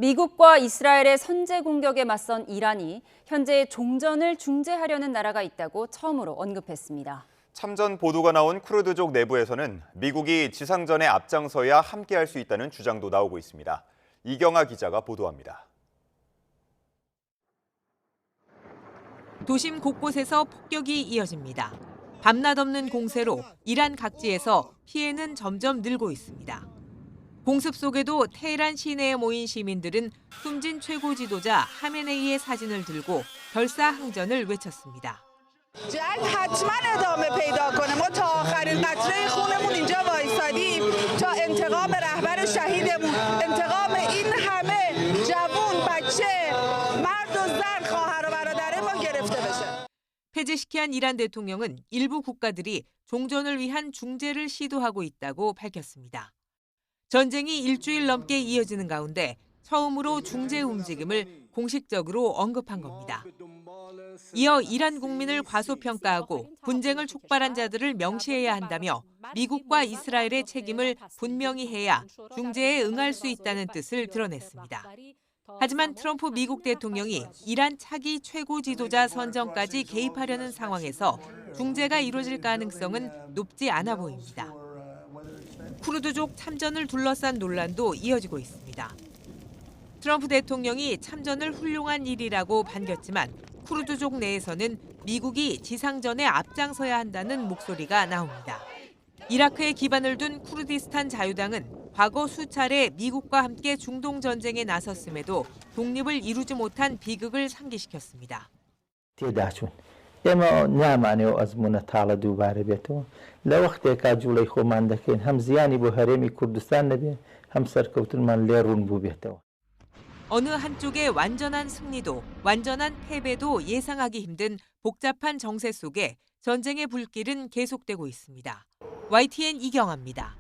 미국과 이스라엘의 선제 공격에 맞선 이란이 현재 종전을 중재하려는 나라가 있다고 처음으로 언급했습니다. 참전 보도가 나온 쿠르드족 내부에서는 미국이 지상전에 앞장서야 함께할 수 있다는 주장도 나오고 있습니다. 이경아 기자가 보도합니다. 도심 곳곳에서 폭격이 이어집니다. 밤낮 없는 공세로 이란 각지에서 피해는 점점 늘고 있습니다. 공습 속에도 테헤란 시내에 모인 시민들은 숨진 최고 지도자 하메네이의 사진을 들고 별사항전을 외쳤습니다. جنگ حتما ادامه پیدا کنه. ما تا آخرین قطره خونمون اینجا وایسادیم تا انتقام رهبر شهیدمون، انتقام این همه جوون، بچه، مرد و زن، خواهر و برادرمون گرفته بشه. 페제시키안 이란 대통령은 일부 국가들이 종전을 위한 중재를 시도하고 있다고 밝혔습니다. 전쟁이 일주일 넘게 이어지는 가운데 처음으로 중재 움직임을 공식적으로 언급한 겁니다. 이어 이란 국민을 과소평가하고 분쟁을 촉발한 자들을 명시해야 한다며 미국과 이스라엘의 책임을 분명히 해야 중재에 응할 수 있다는 뜻을 드러냈습니다. 하지만 트럼프 미국 대통령이 이란 차기 최고 지도자 선정까지 개입하려는 상황에서 중재가 이루어질 가능성은 높지 않아 보입니다. 쿠르드족 참전을 둘러싼 논란도 이어지고 있습니다. 트럼프 대통령이 참전을 훌륭한 일이라고 반겼지만 쿠르드족 내에서는 미국이 지상전에 앞장서야 한다는 목소리가 나옵니다. 이라크에 기반을 둔 쿠르디스탄 자유당은 과거 수차례 미국과 함께 중동 전쟁에 나섰음에도 독립을 이루지 못한 비극을 상기시켰습니다. اما نامانه و ازمونه تاله دوباره بیتو لوقتی که جولی خومانده کن هم زیانی بو هرمی کردستان نبی هم سرکوتن من لیرون بو بیتو. 어느 한쪽의 완전한 승리도 완전한 패배도 예상하기 힘든 복잡한 정세 속에 전쟁의 불길은 계속되고 있습니다. YTN 이경아입니다.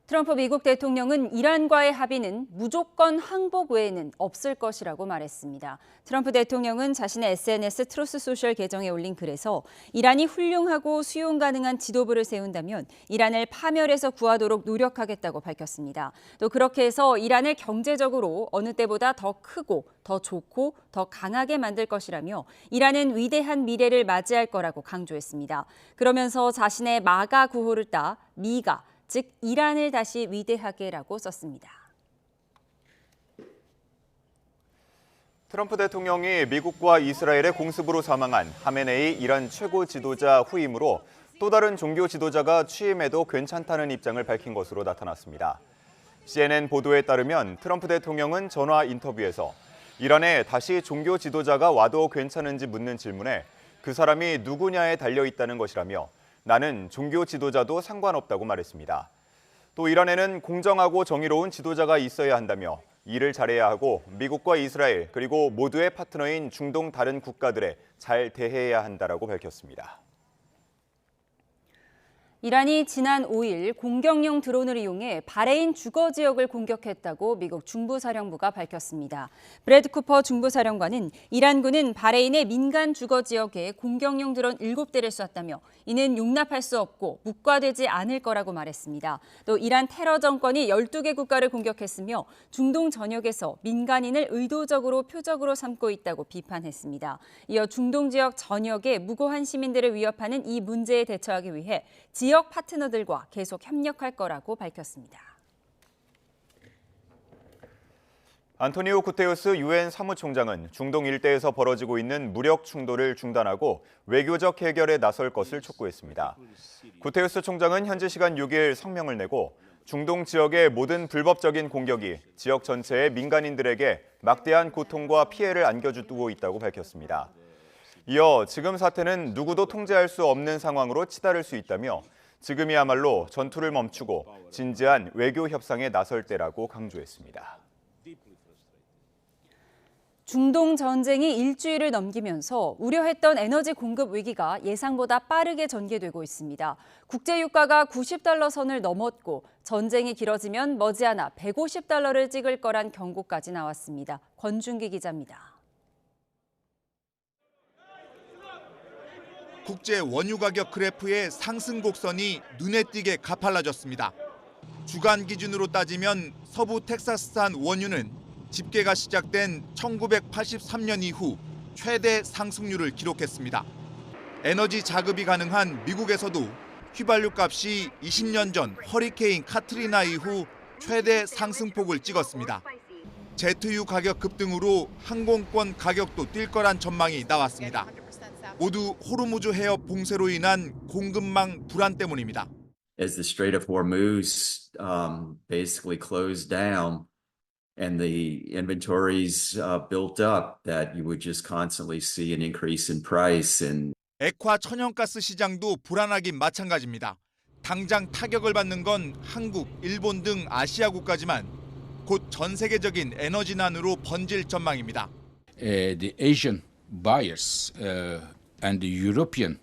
트럼프 미국 대통령은 이란과의 합의는 무조건 항복 외에는 없을 것이라고 말했습니다. 트럼프 대통령은 자신의 SNS 트루스 소셜 계정에 올린 글에서 이란이 훌륭하고 수용 가능한 지도부를 세운다면 이란을 파멸해서 구하도록 노력하겠다고 밝혔습니다. 또 그렇게 해서 이란을 경제적으로 어느 때보다 더 크고 더 좋고 더 강하게 만들 것이라며 이란은 위대한 미래를 맞이할 거라고 강조했습니다. 그러면서 자신의 마가 구호를 따 미가 즉 이란을 다시 위대하게라고 썼습니다. 트럼프 대통령이 미국과 이스라엘의 공습으로 사망한 하메네이 이란 최고 지도자 후임으로 또 다른 종교 지도자가 취임해도 괜찮다는 입장을 밝힌 것으로 나타났습니다. CNN 보도에 따르면 트럼프 대통령은 전화 인터뷰에서 이란에 다시 종교 지도자가 와도 괜찮은지 묻는 질문에 그 사람이 누구냐에 달려있다는 것이라며 나는 종교 지도자도 상관없다고 말했습니다. 또 이란에는 공정하고 정의로운 지도자가 있어야 한다며 일을 잘해야 하고 미국과 이스라엘 그리고 모두의 파트너인 중동 다른 국가들에 잘 대해야 한다라고 밝혔습니다. 이란이 지난 5일 공격용 드론을 이용해 바레인 주거 지역을 공격했다고 미국 중부사령부가 밝혔습니다. 브래드 쿠퍼 중부사령관은 이란군은 바레인의 민간 주거 지역에 공격용 드론 7대를 쐈다며 이는 용납할 수 없고 묵과되지 않을 거라고 말했습니다. 또 이란 테러 정권이 12개 국가를 공격했으며 중동 전역에서 민간인을 의도적으로 표적으로 삼고 있다고 비판했습니다. 이어 중동 지역 전역의 무고한 시민들을 위협하는 이 문제에 대처하기 위해 지역 파트너들과 계속 협력할 거라고 밝혔습니다. 안토니오 구테우스 유엔 사무총장은 중동 일대에서 벌어지고 있는 무력 충돌을 중단하고 외교적 해결에 나설 것을 촉구했습니다. 구테우스 총장은 현지 시간 6일 성명을 내고 중동 지역의 모든 불법적인 공격이 지역 전체의 민간인들에게 막대한 고통과 피해를 안겨주고 있다고 밝혔습니다. 이어 지금 사태는 누구도 통제할 수 없는 상황으로 치달을 수 있다며 지금이야말로 전투를 멈추고 진지한 외교 협상에 나설 때라고 강조했습니다. 중동 전쟁이 일주일을 넘기면서 우려했던 에너지 공급 위기가 예상보다 빠르게 전개되고 있습니다. 국제유가가 $90 선을 넘었고 전쟁이 길어지면 머지않아 $150를 찍을 거란 경고까지 나왔습니다. 권준기 기자입니다. 국제 원유 가격 그래프의 상승 곡선이 눈에 띄게 가팔라졌습니다. 주간 기준으로 따지면 서부 텍사스산 원유는 집계가 시작된 1983년 이후 최대 상승률을 기록했습니다. 에너지 자급이 가능한 미국에서도 휘발유 값이 20년 전 허리케인 카트리나 이후 최대 상승폭을 찍었습니다. 제트유 가격 급등으로 항공권 가격도 뛸 거란 전망이 나왔습니다. 모두 호르무즈 해협 봉쇄로 인한 공급망 불안 때문입니다. As the Strait of Hormuz basically closed down and the inventories built up, that you would just constantly see an increase in price. And 액화 천연가스 시장도 불안하긴 마찬가지입니다. 당장 타격을 받는 건 한국, 일본 등 아시아 국가지만 곧 전 세계적인 에너지난으로 번질 전망입니다. The Asian buyers and the European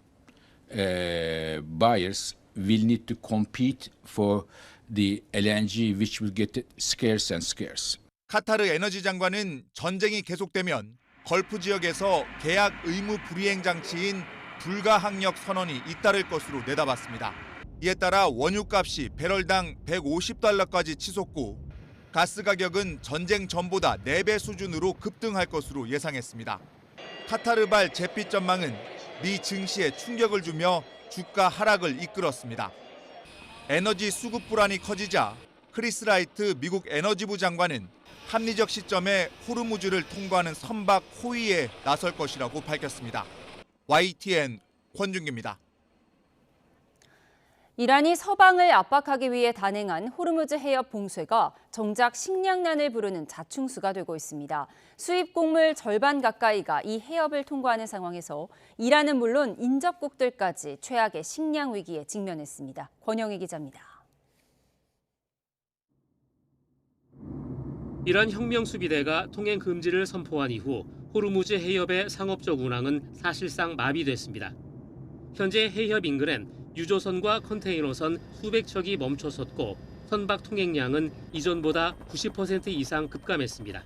buyers will need to compete for the LNG, which will get scarce and scarce. 카타르 에너지 장관은 전쟁이 계속되면 걸프 지역에서 계약 의무 불이행 장치인 불가항력 선언이 잇따를 것으로 내다봤습니다. 이에 따라 원유값이 배럴당 $150까지 치솟고 가스 가격은 전쟁 전보다 4배 수준으로 급등할 것으로 예상했습니다. 카타르발 잿빛 전망은 미 증시에 충격을 주며 주가 하락을 이끌었습니다. 에너지 수급 불안이 커지자 크리스 라이트 미국 에너지부 장관은 합리적 시점에 호르무즈를 통과하는 선박 호위에 나설 것이라고 밝혔습니다. YTN 권준기입니다. 이란이 서방을 압박하기 위해 단행한 호르무즈 해협 봉쇄가 정작 식량난을 부르는 자충수가 되고 있습니다. 수입 곡물 절반 가까이가 이 해협을 통과하는 상황에서 이란은 물론 인접국들까지 최악의 식량 위기에 직면했습니다. 권영희 기자입니다. 이란 혁명수비대가 통행 금지를 선포한 이후 호르무즈 해협의 상업적 운항은 사실상 마비됐습니다. 현재 해협 인근엔 유조선과 컨테이너선 수백 척이 멈춰섰고 선박 통행량은 이전보다 90% 이상 급감했습니다.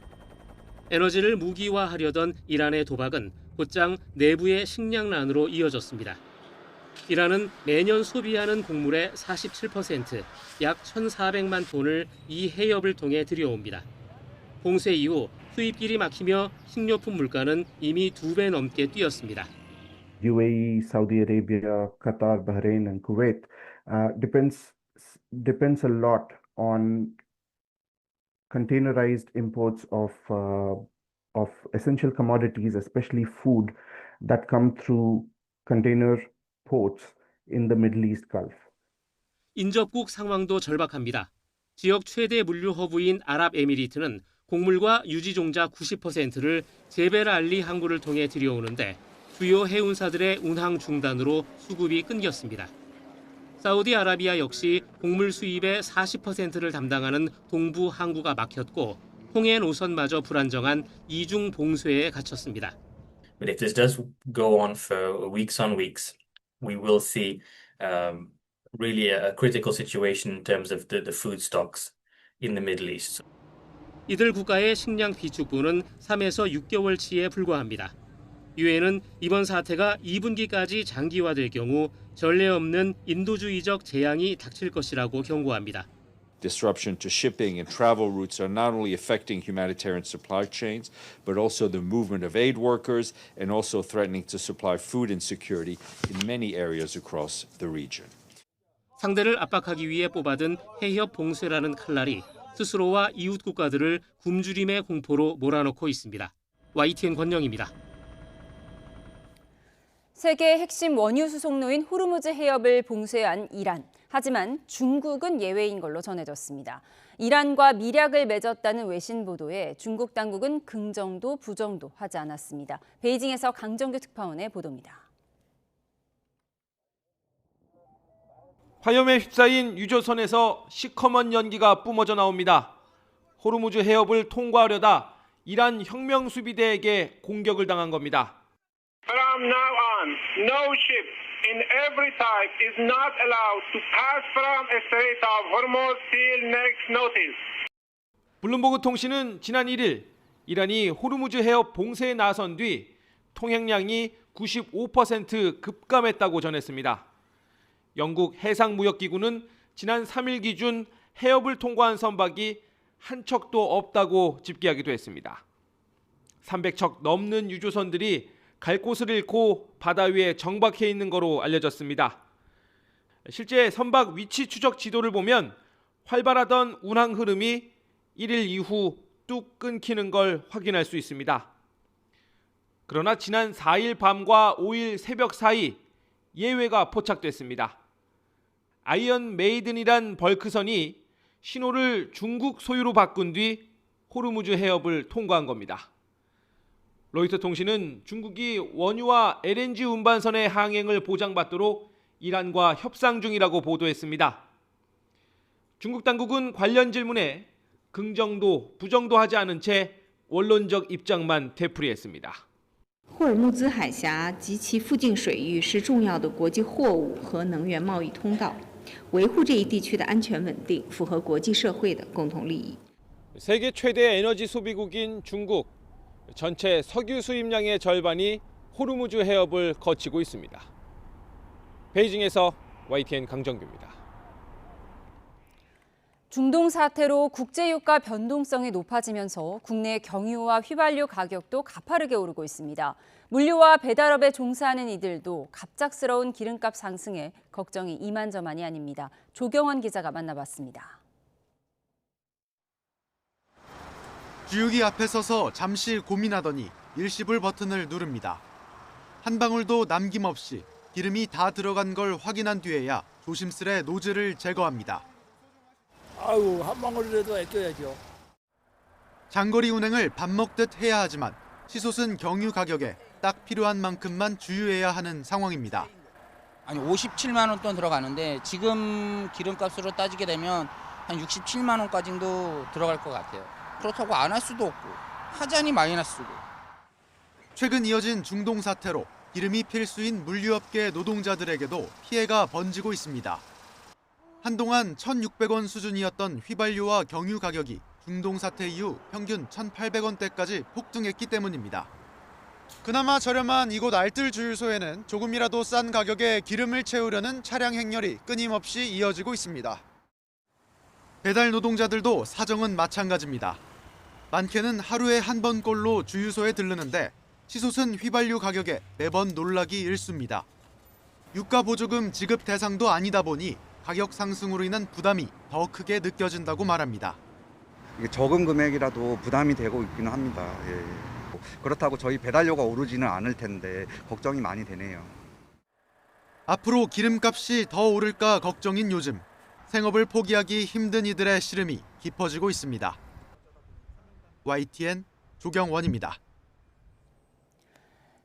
에너지를 무기화하려던 이란의 도박은 곧장 내부의 식량난으로 이어졌습니다. 이란은 매년 소비하는 곡물의 47%, 약 1,400만 톤을 이 해협을 통해 들여옵니다. 봉쇄 이후 수입길이 막히며 식료품 물가는 이미 2배 넘게 뛰었습니다. UAE, Saudi Arabia, Qatar, Bahrain, and Kuwait depends a lot on containerized imports of essential commodities, especially food, that come through container ports in the Middle East Gulf. 인접국 상황도 절박합니다. 지역 최대 물류 허브인 아랍에미리트는 곡물과 유지종자 90%를 제벨알리 항구를 통해 들여오는데 주요 해운사들의 운항 중단으로 수급이 끊겼습니다. 사우디아라비아 역시 곡물 수입의 40%를 담당하는 동부 항구가 막혔고 홍해 노선마저 불안정한 이중 봉쇄에 갇혔습니다. But if this does go on for weeks on weeks, we will see really a critical situation in terms of the food stocks in the Middle East. 이들 국가의 식량 비축분은 3에서 6개월치에 불과합니다. 유엔은 이번 사태가 2분기까지 장기화될 경우 전례 없는 인도주의적 재앙이 닥칠 것이라고 경고합니다. Disruption to shipping and travel routes are not only affecting humanitarian supply chains, but also the movement of aid workers and also threatening to supply food insecurity in many areas across the region. 상대를 압박하기 위해 뽑아든 해협 봉쇄라는 칼날이 스스로와 이웃 국가들을 굶주림의 공포로 몰아넣고 있습니다. YTN 권영입니다. 세계의 핵심 원유 수송로인 호르무즈 해협을 봉쇄한 이란. 하지만 중국은 예외인 걸로 전해졌습니다. 이란과 밀약을 맺었다는 외신 보도에 중국 당국은 긍정도 부정도 하지 않았습니다. 베이징에서 강정규 특파원의 보도입니다. 화염에 휩싸인 유조선에서 시커먼 연기가 뿜어져 나옵니다. 호르무즈 해협을 통과하려다 이란 혁명수비대에게 공격을 당한 겁니다. From now on, no ship in every type is not allowed to pass from the Strait of Hormuz till next notice. 블룸버그 통신은 지난 1일 이란이 호르무즈 해협 봉쇄에 나선 뒤 통행량이 95% 급감했다고 전했습니다. 영국 해상무역기구는 지난 3일 기준 해협을 통과한 선박이 한 척도 없다고 집계하기도 했습니다. 300척 넘는 유조선들이 갈 곳을 잃고 바다 위에 정박해 있는 거로 알려졌습니다. 실제 선박 위치 추적 지도를 보면 활발하던 운항 흐름이 1일 이후 뚝 끊기는 걸 확인할 수 있습니다. 그러나 지난 4일 밤과 5일 새벽 사이 예외가 포착됐습니다. 아이언 메이든이란 벌크선이 신호를 중국 소유로 바꾼 뒤 호르무즈 해협을 통과한 겁니다. 로이터 통신은 중국이 원유와 LNG 운반선의 항행을 보장받도록 이란과 협상 중이라고 보도했습니다. 중국 당국은 관련 질문에 긍정도 부정도 하지 않은 채 원론적 입장만 되풀이했습니다. 霍尔木兹海峡及其附近水域是重要的国际货物和能源贸易通道，维护这一地区的安全稳定符合国际社会的共同利益。 세계 최대 에너지 소비국인 중국, 전체 석유 수입량의 절반이 호르무즈 해협을 거치고 있습니다. 베이징에서 YTN 강정규입니다. 중동 사태로 국제유가 변동성이 높아지면서 국내 경유와 휘발유 가격도 가파르게 오르고 있습니다. 물류와 배달업에 종사하는 이들도 갑작스러운 기름값 상승에 걱정이 이만저만이 아닙니다. 조경원 기자가 만나봤습니다. 주유기 앞에 서서 잠시 고민하더니 일시불 버튼을 누릅니다. 한 방울도 남김없이 기름이 다 들어간 걸 확인한 뒤에야 조심스레 노즐을 제거합니다. 아유, 한 방울이라도 아껴야죠. 장거리 운행을 밥 먹듯 해야 하지만 치솟은 경유 가격에 딱 필요한 만큼만 주유해야 하는 상황입니다. 아니 57만 원 돈 들어가는데 지금 기름값으로 따지게 되면 한 67만 원까지도 들어갈 것 같아요. 그렇다고 안 할 수도 없고 하자니 마이너스고. 최근 이어진 중동 사태로 기름이 필수인 물류업계 노동자들에게도 피해가 번지고 있습니다. 한동안 1,600원 수준이었던 휘발유와 경유 가격이 중동 사태 이후 평균 1,800원대까지 폭등했기 때문입니다. 그나마 저렴한 이곳 알뜰 주유소에는 조금이라도 싼 가격에 기름을 채우려는 차량 행렬이 끊임없이 이어지고 있습니다. 배달 노동자들도 사정은 마찬가지입니다. 많게는 하루에 한 번꼴로 주유소에 들르는데 치솟은 휘발유 가격에 매번 놀라기 일쑤입니다. 유가 보조금 지급 대상도 아니다 보니 가격 상승으로 인한 부담이 더 크게 느껴진다고 말합니다. 이게 적은 금액이라도 부담이 되고 있기는 합니다. 예. 그렇다고 저희 배달료가 오르지는 않을 텐데 걱정이 많이 되네요. 앞으로 기름값이 더 오를까 걱정인 요즘 생업을 포기하기 힘든 이들의 시름이 깊어지고 있습니다. YTN 조경원입니다.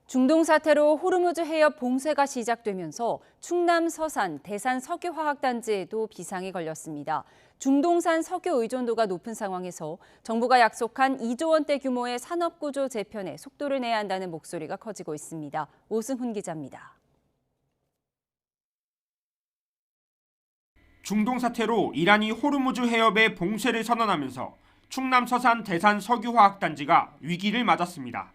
중동 사태로 호르무즈 해협 봉쇄가 시작되면서 충남 서산 대산 석유화학단지에도 비상이 걸렸습니다. 중동산 석유 의존도가 높은 상황에서 정부가 약속한 2조 원대 규모의 산업구조 재편에 속도를 내야 한다는 목소리가 커지고 있습니다. 오승훈 기자입니다. 중동 사태로 이란이 호르무즈 해협의 봉쇄를 선언하면서 충남 서산 대산 석유화학단지가 위기를 맞았습니다.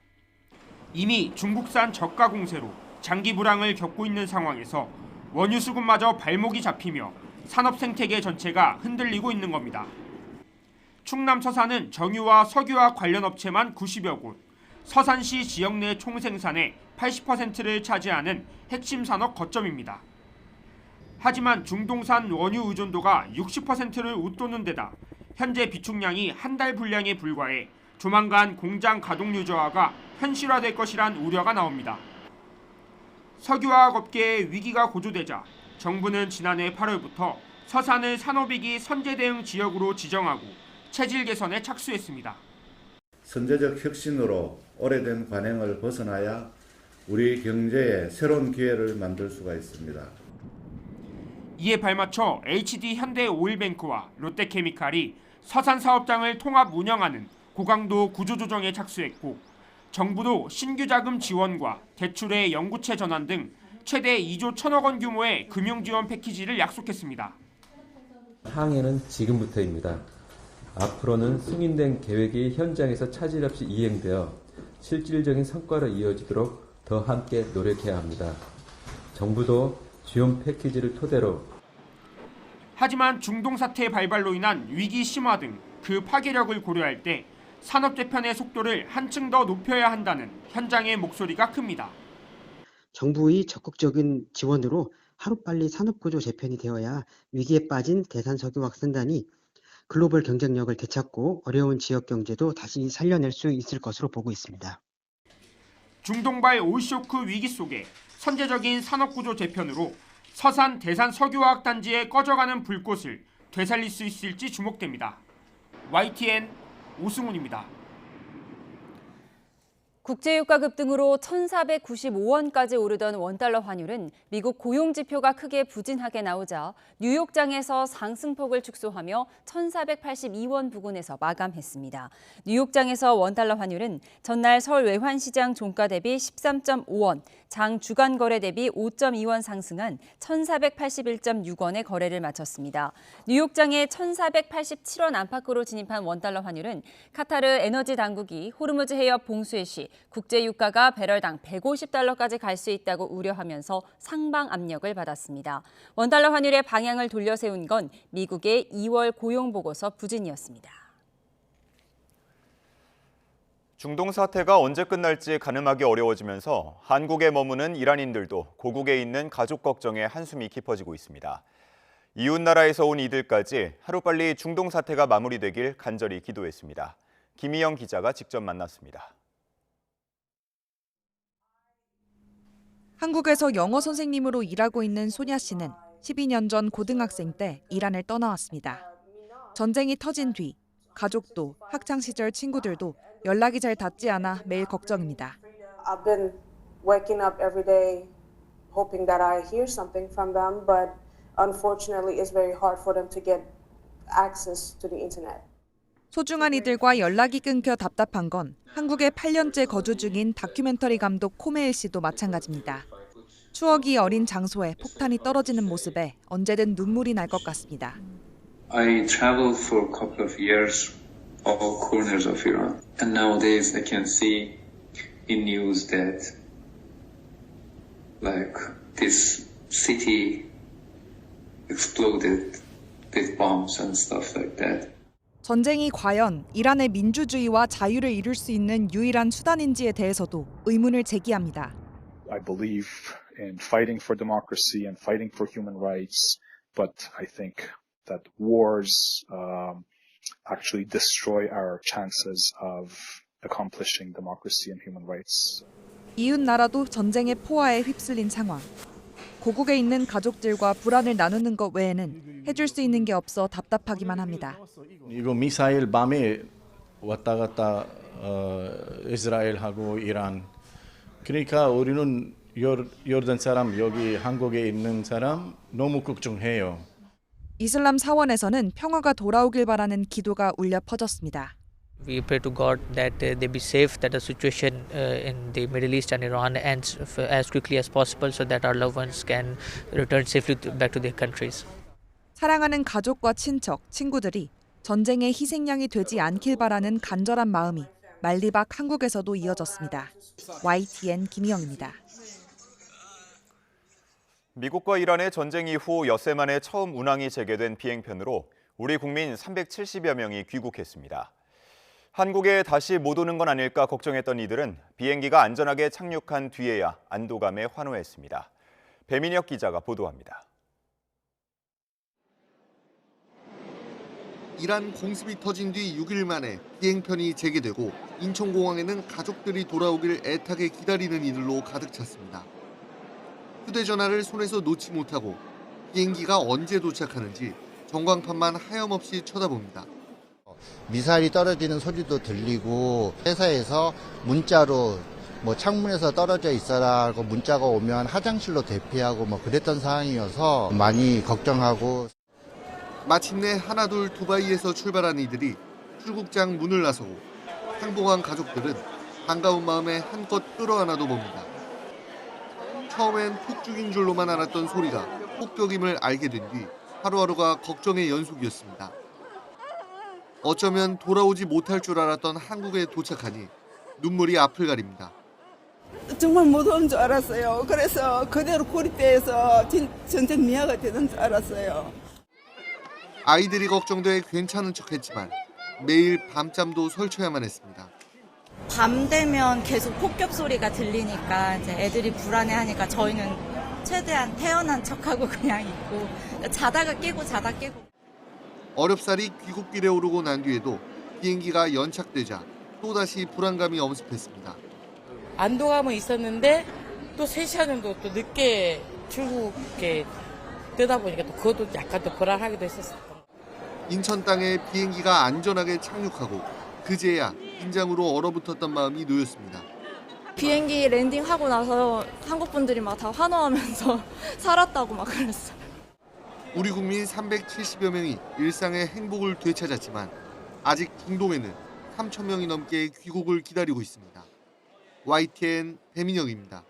이미 중국산 저가 공세로 장기 불황을 겪고 있는 상황에서 원유 수급마저 발목이 잡히며 산업 생태계 전체가 흔들리고 있는 겁니다. 충남 서산은 정유와 석유화학 관련 업체만 90여 곳, 서산시 지역 내 총생산의 80%를 차지하는 핵심 산업 거점입니다. 하지만 중동산 원유 의존도가 60%를 웃도는 데다 현재 비축량이 한 달 분량에 불과해 조만간 공장 가동 유저화가 현실화될 것이란 우려가 나옵니다. 석유화학 업계의 위기가 고조되자 정부는 지난해 8월부터 서산을 산업위기 선제 대응 지역으로 지정하고 체질 개선에 착수했습니다. 선제적 혁신으로 오래된 관행을 벗어나야 우리 경제에 새로운 기회를 만들 수가 있습니다. 이에 발맞춰 HD 현대 오일뱅크와 롯데케미칼이 서산 사업장을 통합 운영하는 고강도 구조조정에 착수했고 정부도 신규 자금 지원과 대출의 영구채 전환 등 최대 2조 1천억 원 규모의 금융지원 패키지를 약속했습니다. 항해는 지금부터입니다. 앞으로는 승인된 계획이 현장에서 차질 없이 이행되어 실질적인 성과로 이어지도록 더 함께 노력해야 합니다. 정부도 지원 패키지를 토대로 하지만 중동 사태의 발발로 인한 위기 심화 등 그 파괴력을 고려할 때 산업 재편의 속도를 한층 더 높여야 한다는 현장의 목소리가 큽니다. 정부의 적극적인 지원으로 하루빨리 산업구조 재편이 되어야 위기에 빠진 대산석유화학산단이 글로벌 경쟁력을 되찾고 어려운 지역 경제도 다시 살려낼 수 있을 것으로 보고 있습니다. 중동발 오일쇼크 위기 속에 선제적인 산업구조 재편으로 서산 대산석유화학단지의 꺼져가는 불꽃을 되살릴 수 있을지 주목됩니다. YTN 오승훈입니다. 국제유가 급등으로 1,495원까지 오르던 원달러 환율은 미국 고용지표가 크게 부진하게 나오자 뉴욕장에서 상승폭을 축소하며 1,482원 부근에서 마감했습니다. 뉴욕장에서 원달러 환율은 전날 서울 외환시장 종가 대비 13.5원, 장 주간 거래 대비 5.2원 상승한 1,481.6원에 거래를 마쳤습니다. 뉴욕장에 1,487원 안팎으로 진입한 원달러 환율은 카타르 에너지 당국이 호르무즈 해협 봉쇄 시 국제유가가 배럴당 150달러까지 갈 수 있다고 우려하면서 상방 압력을 받았습니다. 원달러 환율의 방향을 돌려 세운 건 미국의 2월 고용보고서 부진이었습니다. 중동 사태가 언제 끝날지 가늠하기 어려워지면서 한국에 머무는 이란인들도 고국에 있는 가족 걱정에 한숨이 깊어지고 있습니다. 이웃 나라에서 온 이들까지 하루빨리 중동 사태가 마무리되길 간절히 기도했습니다. 김희영 기자가 직접 만났습니다. 한국에서 영어 선생님으로 일하고 있는 소냐 씨는 12년 전 고등학생 때 이란을 떠나왔습니다. 전쟁이 터진 뒤 가족도 학창 시절 친구들도 연락이 잘 닿지 않아 매일 걱정입니다. I've been waking up every day hoping that I hear something from them, but unfortunately it's very hard for them to get access to the internet. 소중한 이들과 연락이 끊겨 답답한 건 한국에 8년째 거주 중인 다큐멘터리 감독 코메일 씨도 마찬가지입니다. 추억이 어린 장소에 폭탄이 떨어지는 모습에 언제든 눈물이 날 것 같습니다. I traveled for a couple of years all corners of Iran, and nowadays I can see in news that like this city exploded with bombs and stuff like that. 전쟁이 과연 이란의 민주주의와 자유를 이룰 수 있는 유일한 수단인지에 대해서도 의문을 제기합니다. I believe in fighting for democracy and fighting for human rights, but I think that wars actually destroy our chances of accomplishing democracy and human rights. 이웃 나라도 전쟁의 포화에 휩쓸린 상황. 고국에 있는 가족들과 불안을 나누는 것 외에는 해줄 수 있는 게 없어 답답하기만 합니다. 이거 미사일 밤에 왔다 갔다 이스라엘하고 이란. 그러니까 우리는 요르단 사람, 여기 한국에 있는 사람 너무 걱정해요. 이슬람 사원에서는 평화가 돌아오길 바라는 기도가 울려 퍼졌습니다. We pray to God that they be safe, that the situation in the Middle East and Iran ends as quickly as possible so that our loved ones can return safely back to their countries. 사랑하는 가족과 친척, 친구들이 전쟁의 희생양이 되지 않길 바라는 간절한 마음이 말리박 한국에서도 이어졌습니다. YTN 김희영입니다. 미국과 이란의 전쟁 이후 엿새 만에 처음 운항이 재개된 비행편으로 우리 국민 370여 명이 귀국했습니다. 한국에 다시 못 오는 건 아닐까 걱정했던 이들은 비행기가 안전하게 착륙한 뒤에야 안도감에 환호했습니다. 배민혁 기자가 보도합니다. 이란 공습이 터진 뒤 6일 만에 비행편이 재개되고 인천공항에는 가족들이 돌아오길 애타게 기다리는 이들로 가득 찼습니다. 휴대전화를 손에서 놓지 못하고 비행기가 언제 도착하는지 전광판만 하염없이 쳐다봅니다. 미사일이 떨어지는 소리도 들리고 회사에서 문자로 창문에서 떨어져 있어라고 문자가 오면 화장실로 대피하고 그랬던 상황이어서 많이 걱정하고. 마침내 하나둘 두바이에서 출발한 이들이 출국장 문을 나서고 상봉한 가족들은 반가운 마음에 한껏 끌어안아도 봅니다. 처음엔 폭죽인 줄로만 알았던 소리가 폭격임을 알게 된 뒤 하루하루가 걱정의 연속이었습니다. 어쩌면 돌아오지 못할 줄 알았던 한국에 도착하니 눈물이 앞을 가립니다. 정말 못 온 줄 알았어요. 그래서 그대로 고립돼서 전쟁 미아가 되는 줄 알았어요. 아이들이 걱정돼 괜찮은 척했지만 매일 밤잠도 설쳐야만 했습니다. 밤 되면 계속 폭격 소리가 들리니까 이제 애들이 불안해하니까 저희는 최대한 태어난 척하고 그냥 있고 자다가 깨고 자다 깨고. 어렵사리 귀국길에 오르고 난 뒤에도 비행기가 연착되자 또다시 불안감이 엄습했습니다. 안도감은 있었는데 또 3시간 정도 또 늦게 출국에 뜨다 보니까 또 그것도 약간 또 불안하기도 했었어요. 인천 땅에 비행기가 안전하게 착륙하고 그제야 긴장으로 얼어붙었던 마음이 놓였습니다. 비행기 랜딩하고 나서 한국 분들이 막 다 환호하면서 살았다고 막 그랬어요. 우리 국민 370여 명이 일상의 행복을 되찾았지만 아직 중동에는 3천 명이 넘게 귀국을 기다리고 있습니다. YTN 배민혁입니다.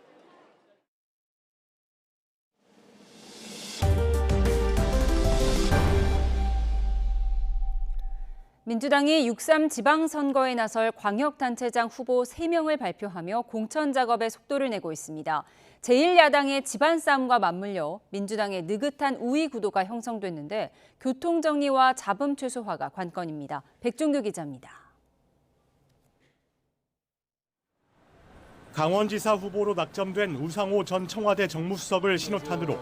민주당이 6.3 지방선거에 나설 광역단체장 후보 3명을 발표하며 공천 작업에 속도를 내고 있습니다. 제1야당의 집안 싸움과 맞물려 민주당의 느긋한 우위 구도가 형성됐는데 교통정리와 잡음 최소화가 관건입니다. 백종규 기자입니다. 강원지사 후보로 낙점된 우상호 전 청와대 정무수석을 신호탄으로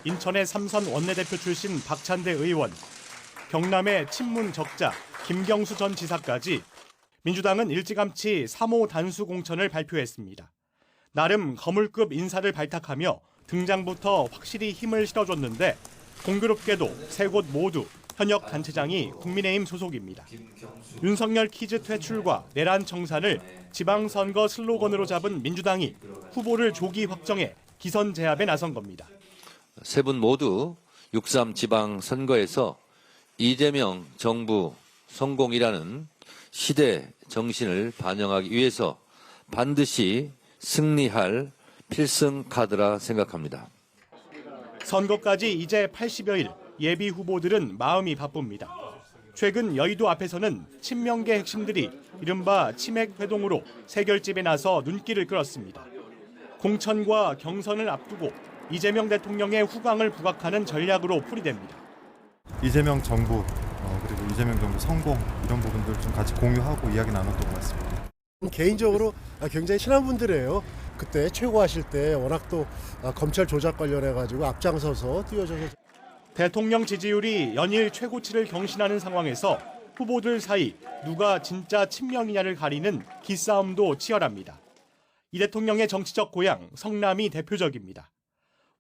인천의 삼선 원내대표 출신 박찬대 의원, 경남의 친문 적자 김경수 전 지사까지 민주당은 일찌감치 3호 단수 공천을 발표했습니다. 나름 거물급 인사를 발탁하며 등장부터 확실히 힘을 실어줬는데 공교롭게도 3곳 모두 현역 단체장이 국민의힘 소속입니다. 윤석열 퀴즈 퇴출과 내란 청산을 지방선거 슬로건으로 잡은 민주당이 후보를 조기 확정해 기선 제압에 나선 겁니다. 3분 모두 6.3 지방선거에서 이재명 정부 성공이라는 시대 정신을 반영하기 위해서 반드시 승리할 필승 카드라 생각합니다. 선거까지 이제 80여일, 예비 후보들은 마음이 바쁩니다. 최근 여의도 앞에서는 친명계 핵심들이 이른바 치맥 회동으로 세결집에 나서 눈길을 끌었습니다. 공천과 경선을 앞두고 이재명 대통령의 후광을 부각하는 전략으로 풀이됩니다. 이재명 정부 그리고 이재명 정부 성공 이런 부분들 좀 같이 공유하고 이야기 나눴던 것 같습니다. 개인적으로 굉장히 친한 분들이에요. 그때 최고하실 때 워낙 또 검찰 조작 관련해가지고 앞장서서 뛰어져서. 대통령 지지율이 연일 최고치를 경신하는 상황에서 후보들 사이 누가 진짜 친명이냐를 가리는 기싸움도 치열합니다. 이 대통령의 정치적 고향 성남이 대표적입니다.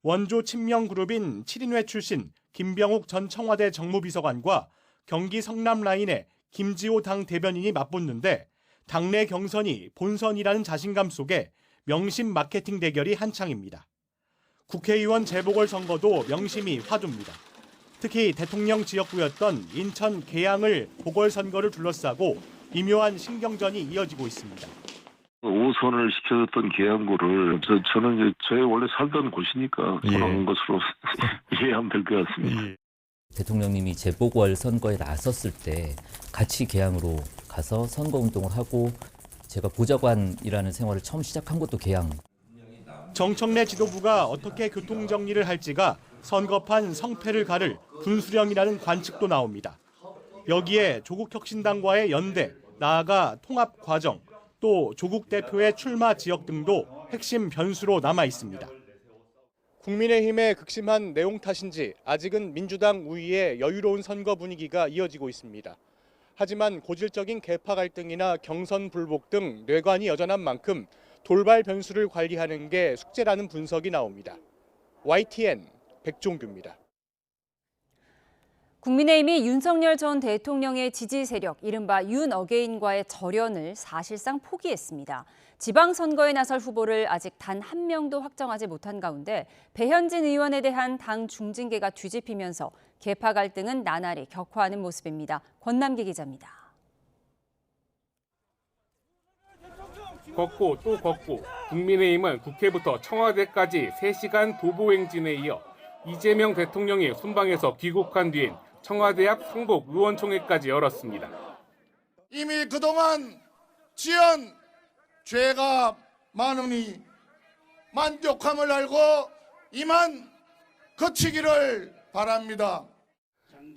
원조 친명 그룹인 7인회 출신 김병욱 전 청와대 정무비서관과 경기 성남 라인의 김지호 당 대변인이 맞붙는데 당내 경선이 본선이라는 자신감 속에 명심 마케팅 대결이 한창입니다. 국회의원 재보궐선거도 명심이 화두입니다. 특히 대통령 지역구였던 인천 계양을 보궐선거를 둘러싸고 미묘한 신경전이 이어지고 있습니다. 5선을 시켜줬던 계양구를 저는 저희 원래 살던 곳이니까 돌아온 것으로 이해하면 될 것 같습니다. 대통령님이 재보궐선거에 나섰을 때 같이 계양으로 가서 선거운동을 하고 제가 보좌관이라는 생활을 처음 시작한 것도 계양. 정청래 지도부가 어떻게 교통정리를 할지가 선거판 성패를 가를 분수령이라는 관측도 나옵니다. 여기에 조국혁신당과의 연대, 나아가 통합 과정, 또 조국 대표의 출마 지역 등도 핵심 변수로 남아 있습니다. 국민의힘의 극심한 내용 탓인지 아직은 민주당 우위에 여유로운 선거 분위기가 이어지고 있습니다. 하지만 고질적인 계파 갈등이나 경선 불복 등 뇌관이 여전한 만큼 돌발 변수를 관리하는 게 숙제라는 분석이 나옵니다. YTN 백종규입니다. 국민의힘이 윤석열 전 대통령의 지지 세력 이른바 윤어게인과의 절연을 사실상 포기했습니다. 지방선거에 나설 후보를 아직 단 한 명도 확정하지 못한 가운데 배현진 의원에 대한 당 중징계가 뒤집히면서 계파 갈등은 나날이 격화하는 모습입니다. 권남기 기자입니다. 걷고 또 걷고 국민의힘은 국회부터 청와대까지 3시간 도보행진에 이어 이재명 대통령이 순방에서 귀국한 뒤엔 청와대 앞 상복 의원총회까지 열었습니다. 이미 그동안 지은 죄가 많으니 만족함을 알고 이만 그치기를 바랍니다.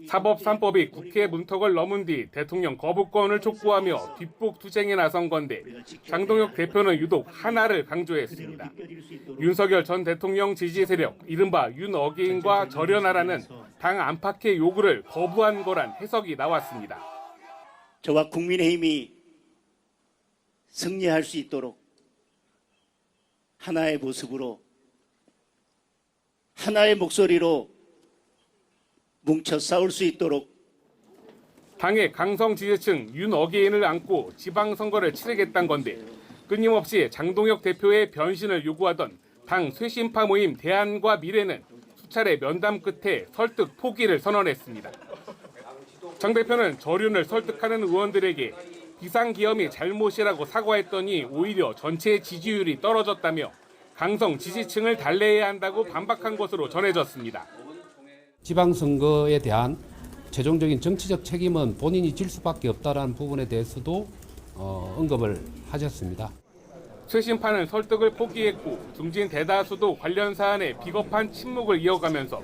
사법 3법이 국회 문턱을 넘은 뒤 대통령 거부권을 촉구하며 뒷북 투쟁에 나선 건데 장동혁 대표는 유독 하나를 강조했습니다. 윤석열 전 대통령 지지 세력 이른바 윤어게인과 절연하라는 당 안팎의 요구를 거부한 거란 해석이 나왔습니다. 저와 국민의힘이 승리할 수 있도록 하나의 모습으로 하나의 목소리로 뭉쳐 싸울 수 있도록 당의 강성 지지층 윤어게인을 안고 지방선거를 치르겠다는 건데 끊임없이 장동혁 대표의 변신을 요구하던 당 쇄신파 모임 대안과 미래는 수차례 면담 끝에 설득 포기를 선언했습니다. 장 대표는 저륜을 설득하는 의원들에게 비상기염이 잘못이라고 사과했더니 오히려 전체 지지율이 떨어졌다며 강성 지지층을 달래야 한다고 반박한 것으로 전해졌습니다. 지방선거에 대한 최종적인 정치적 책임은 본인이 질 수밖에 없다는 부분에 대해서도 언급을 하셨습니다. 쇄신파는 설득을 포기했고 중진 대다수도 관련 사안에 비겁한 침묵을 이어가면서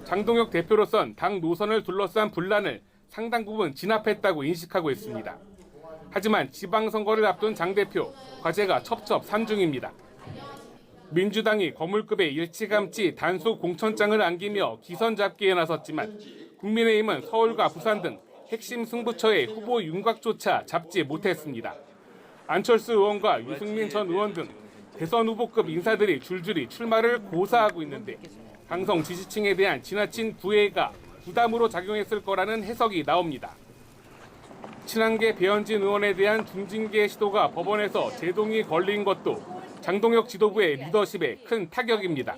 장동혁 대표로선 당 노선을 둘러싼 분란을 상당 부분 진압했다고 인식하고 있습니다. 하지만 지방선거를 앞둔 장 대표, 과제가 첩첩산중입니다. 민주당이 거물급의 일찌감치 단수 공천장을 안기며 기선 잡기에 나섰지만 국민의힘은 서울과 부산 등 핵심 승부처의 후보 윤곽조차 잡지 못했습니다. 안철수 의원과 유승민 전 의원 등 대선 후보급 인사들이 줄줄이 출마를 고사하고 있는데 강성 지지층에 대한 지나친 구애가 부담으로 작용했을 거라는 해석이 나옵니다. 친한계 배현진 의원에 대한 중징계 시도가 법원에서 제동이 걸린 것도 장동혁 지도부의 리더십에 큰 타격입니다.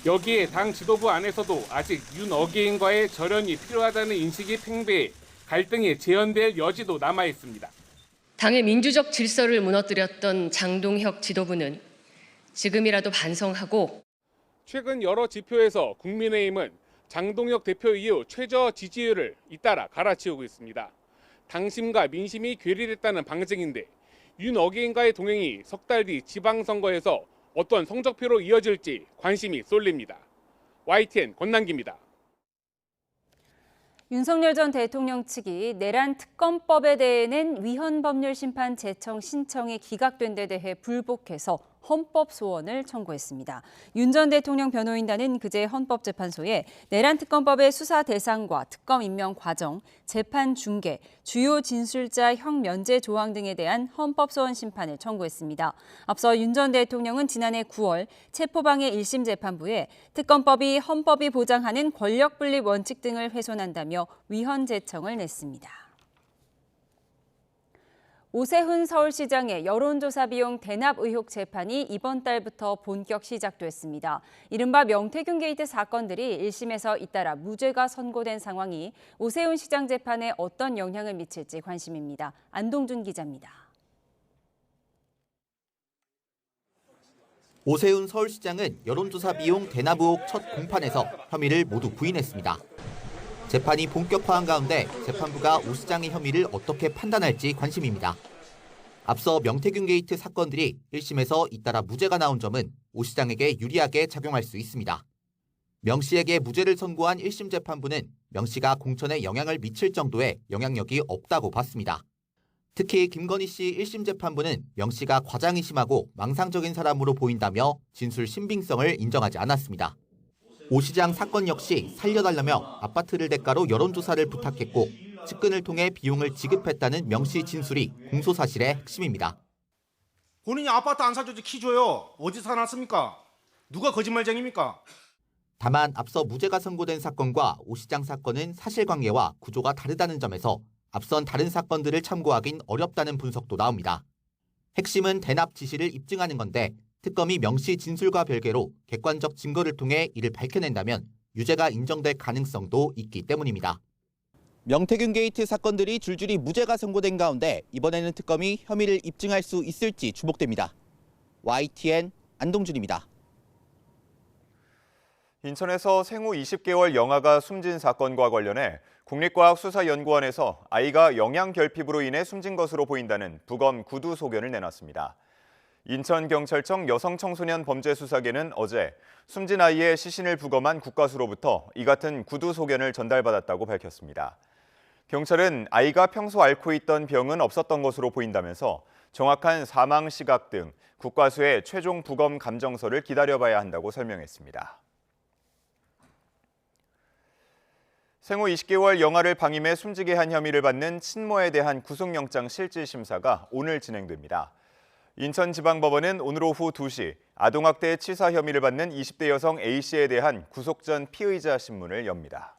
여기에 당 지도부 안에서도 아직 윤어게인과의 절연이 필요하다는 인식이 팽배해 갈등이 재현될 여지도 남아 있습니다. 당의 민주적 질서를 무너뜨렸던 장동혁 지도부는 지금이라도 반성하고 최근 여러 지표에서 국민의힘은 장동혁 대표 이후 최저 지지율을 잇따라 갈아치우고 있습니다. 당심과 민심이 괴리됐다는 방증인데 윤어게인과의 동행이 석 달 뒤 지방선거에서 어떤 성적표로 이어질지 관심이 쏠립니다. YTN 권남기입니다. 윤석열 전 대통령 측이 내란 특검법에 대해는 위헌법률심판 제청 신청이 기각된 데 대해 불복해서 헌법 소원을 청구했습니다. 윤 전 대통령 변호인단은 그제 헌법재판소에 내란 특검법의 수사 대상과 특검 임명 과정, 재판 중계, 주요 진술자 형 면제 조항 등에 대한 헌법 소원 심판을 청구했습니다. 앞서 윤 전 대통령은 지난해 9월 체포방해 1심 재판부에 특검법이 헌법이 보장하는 권력 분립 원칙 등을 훼손한다며 위헌 제청을 냈습니다. 오세훈 서울시장의 여론조사 비용 대납 의혹 재판이 이번 달부터 본격 시작됐습니다. 이른바 명태균 게이트 사건들이 1심에서 잇따라 무죄가 선고된 상황이 오세훈 시장 재판에 어떤 영향을 미칠지 관심입니다. 안동준 기자입니다. 오세훈 서울시장은 여론조사 비용 대납 의혹 첫 공판에서 혐의를 모두 부인했습니다. 재판이 본격화한 가운데 재판부가 오 시장의 혐의를 어떻게 판단할지 관심입니다. 앞서 명태균 게이트 사건들이 1심에서 잇따라 무죄가 나온 점은 오 시장에게 유리하게 작용할 수 있습니다. 명 씨에게 무죄를 선고한 1심 재판부는 명 씨가 공천에 영향을 미칠 정도의 영향력이 없다고 봤습니다. 특히 김건희 씨 1심 재판부는 명 씨가 과장이 심하고 망상적인 사람으로 보인다며 진술 신빙성을 인정하지 않았습니다. 오 시장 사건 역시 살려달라며 아파트를 대가로 여론조사를 부탁했고 측근을 통해 비용을 지급했다는 명 씨 진술이 공소사실의 핵심입니다. 본인이 아파트 안 사줘도 키 줘요. 어디서 사놨습니까? 누가 거짓말쟁입니까? 다만 앞서 무죄가 선고된 사건과 오 시장 사건은 사실관계와 구조가 다르다는 점에서 앞선 다른 사건들을 참고하긴 어렵다는 분석도 나옵니다. 핵심은 대납 지시를 입증하는 건데 특검이 명 씨 진술과 별개로 객관적 증거를 통해 이를 밝혀낸다면 유죄가 인정될 가능성도 있기 때문입니다. 명태균 게이트 사건들이 줄줄이 무죄가 선고된 가운데 이번에는 특검이 혐의를 입증할 수 있을지 주목됩니다. YTN 안동준입니다. 인천에서 생후 20개월 영아가 숨진 사건과 관련해 국립과학수사연구원에서 아이가 영양결핍으로 인해 숨진 것으로 보인다는 부검 구두 소견을 내놨습니다. 인천경찰청 여성청소년범죄수사계는 어제 숨진 아이의 시신을 부검한 국가수로부터 이 같은 구두 소견을 전달받았다고 밝혔습니다. 경찰은 아이가 평소 앓고 있던 병은 없었던 것으로 보인다면서 정확한 사망 시각 등 국과수의 최종 부검 감정서를 기다려봐야 한다고 설명했습니다. 생후 20개월 영아를 방임해 숨지게 한 혐의를 받는 친모에 대한 구속영장 실질심사가 오늘 진행됩니다. 인천지방법원은 오늘 오후 2시 아동학대 치사 혐의를 받는 20대 여성 A씨에 대한 구속 전 피의자 신문을 엽니다.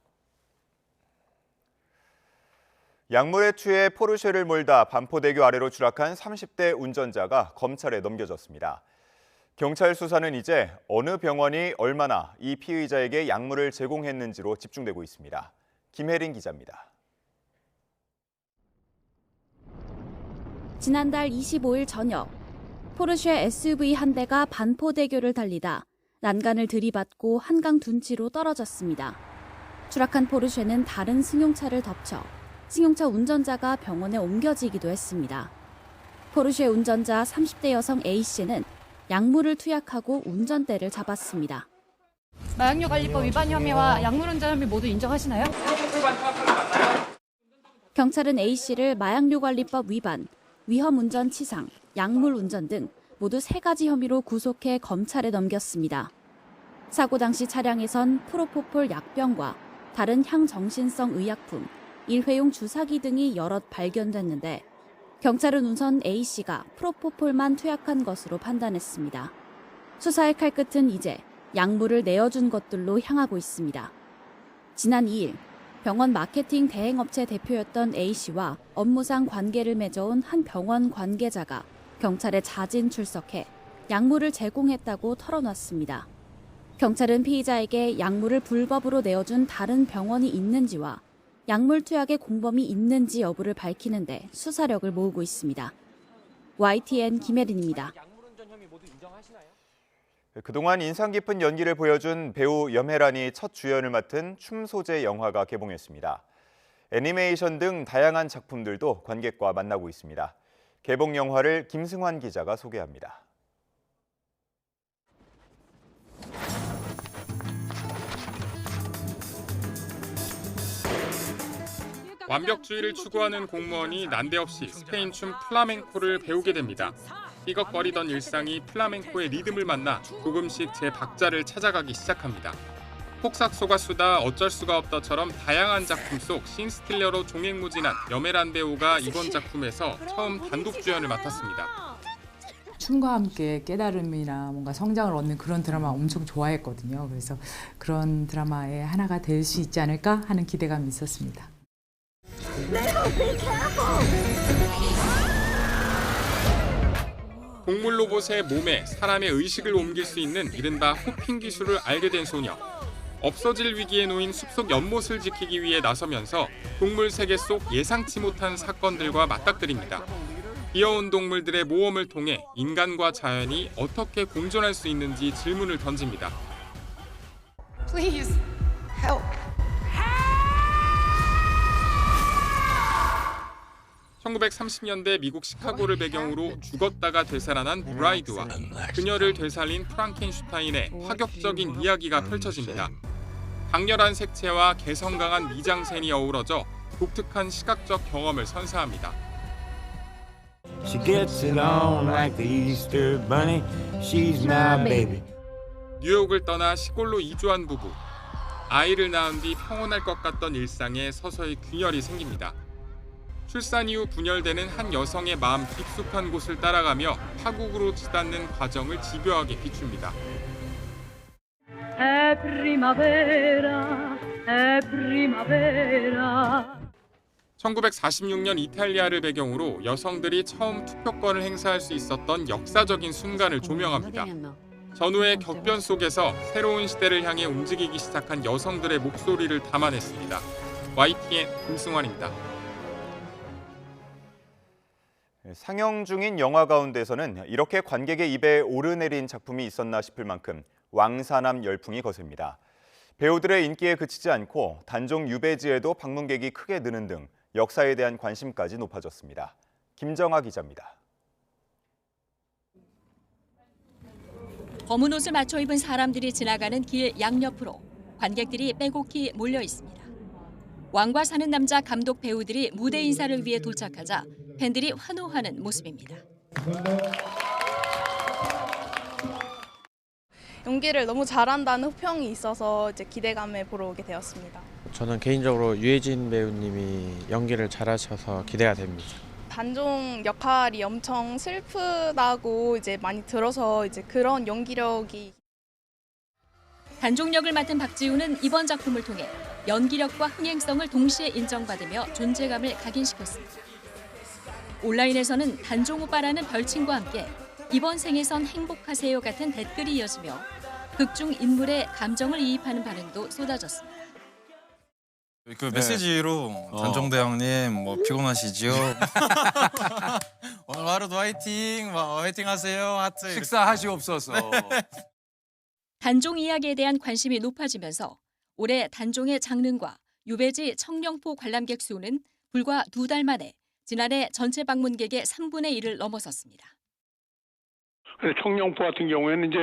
약물에 취해 포르쉐를 몰다 반포대교 아래로 추락한 30대 운전자가 검찰에 넘겨졌습니다. 경찰 수사는 이제 어느 병원이 얼마나 이 피의자에게 약물을 제공했는지로 집중되고 있습니다. 김혜린 기자입니다. 지난달 25일 저녁, 포르쉐 SUV 한 대가 반포대교를 달리다 난간을 들이받고 한강 둔치로 떨어졌습니다. 추락한 포르쉐는 다른 승용차를 덮쳐 승용차 운전자가 병원에 옮겨지기도 했습니다. 포르쉐 운전자 30대 여성 A씨는 약물을 투약하고 운전대를 잡았습니다. 마약류관리법 위반 혐의와 약물 운전 혐의 모두 인정하시나요? 경찰은 A씨를 마약류관리법 위반, 위험운전 치상, 약물운전 등 모두 3가지 혐의로 구속해 검찰에 넘겼습니다. 사고 당시 차량에선 프로포폴 약병과 다른 향정신성 의약품, 일회용 주사기 등이 여럿 발견됐는데 경찰은 우선 A씨가 프로포폴만 투약한 것으로 판단했습니다. 수사의 칼끝은 이제 약물을 내어준 것들로 향하고 있습니다. 지난 2일 병원 마케팅 대행업체 대표였던 A씨와 업무상 관계를 맺어온 한 병원 관계자가 경찰에 자진 출석해 약물을 제공했다고 털어놨습니다. 경찰은 피의자에게 약물을 불법으로 내어준 다른 병원이 있는지와 약물 투약의 공범이 있는지 여부를 밝히는데 수사력을 모으고 있습니다. YTN 김혜린입니다. 그동안 인상 깊은 연기를 보여준 배우 염혜란이 첫 주연을 맡은 춤 소재 영화가 개봉했습니다. 애니메이션 등 다양한 작품들도 관객과 만나고 있습니다. 개봉 영화를 김승환 기자가 소개합니다. 완벽주의를 추구하는 공무원이 난데없이 스페인 춤 플라멩코를 배우게 됩니다. 삐걱거리던 일상이 플라멩코의 리듬을 만나 조금씩 제 박자를 찾아가기 시작합니다. 폭삭소가 수다 어쩔 수가 없다처럼 다양한 작품 속 씬스틸러로 종횡무진한 염혜란 배우가 이번 작품에서 처음 단독 주연을 맡았습니다. 춤과 함께 깨달음이나 뭔가 성장을 얻는 그런 드라마 엄청 좋아했거든요. 그래서 그런 드라마의 하나가 될 수 있지 않을까 하는 기대감이 있었습니다. 동물 로봇의 몸에 사람의 의식을 옮길 수 있는 이른바 호핑 기술을 알게 된 소녀. 없어질 위기에 놓인 숲속 연못을 지키기 위해 나서면서 동물 세계 속 예상치 못한 사건들과 맞닥뜨립니다. 귀여운 동물들의 모험을 통해 인간과 자연이 어떻게 공존할 수 있는지 질문을 던집니다. Please help. 1930년대 미국 시카고를 배경으로 죽었다가 되살아난 브라이드와 그녀를 되살린 프랑켄슈타인의 파격적인 이야기가 펼쳐집니다. 강렬한 색채와 개성 강한 미장센이 어우러져 독특한 시각적 경험을 선사합니다. She gets it on like the Easter bunny. She's my baby. 뉴욕을 떠나 시골로 이주한 부부. 아이를 낳은 뒤 평온할 것 같던 일상에 서서히 균열이 생깁니다. 출산 이후 분열되는 한 여성의 마음 깊숙한 곳을 따라가며 파국으로 치닫는 과정을 집요하게 비춥니다. 1946년 이탈리아를 배경으로 여성들이 처음 투표권을 행사할 수 있었던 역사적인 순간을 조명합니다. 전후의 격변 속에서 새로운 시대를 향해 움직이기 시작한 여성들의 목소리를 담아냈습니다. YTN 김승환입니다. 상영 중인 영화 가운데서는 이렇게 관객의 입에 오르내린 작품이 있었나 싶을 만큼 왕사남 열풍이 거셉니다. 배우들의 인기에 그치지 않고 단종 유배지에도 방문객이 크게 느는 등 역사에 대한 관심까지 높아졌습니다. 김정아 기자입니다. 검은 옷을 맞춰 입은 사람들이 지나가는 길 양옆으로 관객들이 빼곡히 몰려 있습니다. 왕과 사는 남자 감독 배우들이 무대 인사를 위해 도착하자 팬들이 환호하는 모습입니다. 연기를 너무 잘한다는 호평이 있어서 이제 기대감에 보러 오게 되었습니다. 저는 개인적으로 유해진 배우님이 연기를 잘하셔서 기대가 됩니다. 단종 역할이 엄청 슬프다고 이제 많이 들어서 이제 그런 연기력이. 단종 역을 맡은 박지훈은 이번 작품을 통해 연기력과 흥행성을 동시에 인정받으며 존재감을 각인시켰습니다. 온라인에서는 단종 오빠라는 별칭과 함께 이번 생에선 행복하세요 같은 댓글이 이어지며 극중 인물의 감정을 이입하는 반응도 쏟아졌습니다. 그 메시지로 단종대왕님 뭐 피곤하시죠? 오늘 하루도 화이팅, 화이팅 하세요, 하트. 식사하시옵소서. 단종 이야기에 대한 관심이 높아지면서 올해 단종의 장릉과 유배지 청령포 관람객 수는 불과 2달 만에 지난해 전체 방문객의 3분의 1을 넘어섰습니다. 청령포 같은 경우에는 이제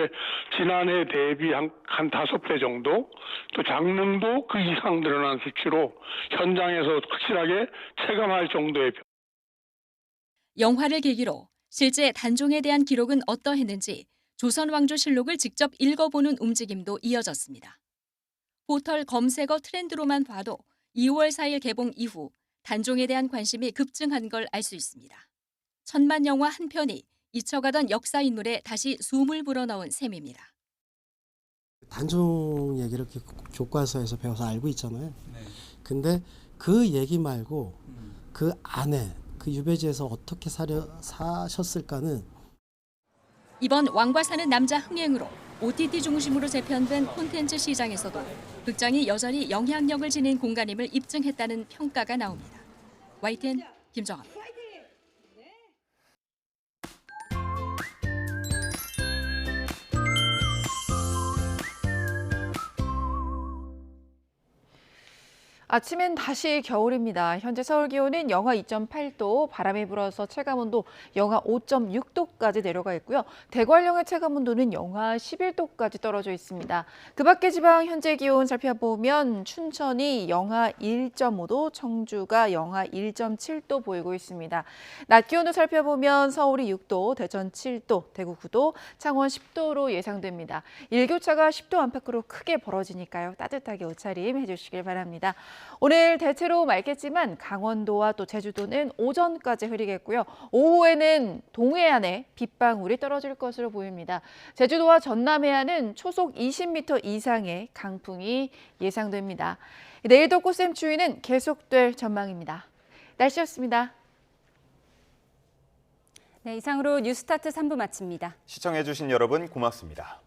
지난해 대비 한 5배 정도, 또 장릉도 그 이상 늘어난 수치로 현장에서 확실하게 체감할 정도의. 영화를 계기로 실제 단종에 대한 기록은 어떠했는지 조선왕조실록을 직접 읽어보는 움직임도 이어졌습니다. 포털 검색어 트렌드로만 봐도 2월 4일 개봉 이후 단종에 대한 관심이 급증한 걸 알 수 있습니다. 천만 영화 한 편이 잊혀가던 역사 인물에 다시 숨을 불어넣은 셈입니다. 단종 얘기를 교과서에서 배워서 알고 있잖아요. 근데 그 얘기 말고 그 안에 그 유배지에서 어떻게 사셨을까는. 이번 왕과 사는 남자 흥행으로 OTT 중심으로 재편된 콘텐츠 시장에서도 극장이 여전히 영향력을 지닌 공간임을 입증했다는 평가가 나옵니다. YTN 김정아입니다. 아침엔 다시 겨울입니다. 현재 서울 기온은 영하 2.8도, 바람이 불어서 체감온도 영하 5.6도까지 내려가 있고요. 대관령의 체감온도는 영하 11도까지 떨어져 있습니다. 그 밖의 지방 현재 기온 살펴보면 춘천이 영하 1.5도, 청주가 영하 1.7도 보이고 있습니다. 낮 기온도 살펴보면 서울이 6도, 대전 7도, 대구 9도, 창원 10도로 예상됩니다. 일교차가 10도 안팎으로 크게 벌어지니까요. 따뜻하게 옷차림 해주시길 바랍니다. 오늘 대체로 맑겠지만 강원도와 또 제주도는 오전까지 흐리겠고요. 오후에는 동해안에 빗방울이 떨어질 것으로 보입니다. 제주도와 전남 해안은 초속 20m 이상의 강풍이 예상됩니다. 내일도 꽃샘추위는 계속될 전망입니다. 날씨였습니다. 네, 이상으로 뉴스타트 3부 마칩니다. 시청해주신 여러분 고맙습니다.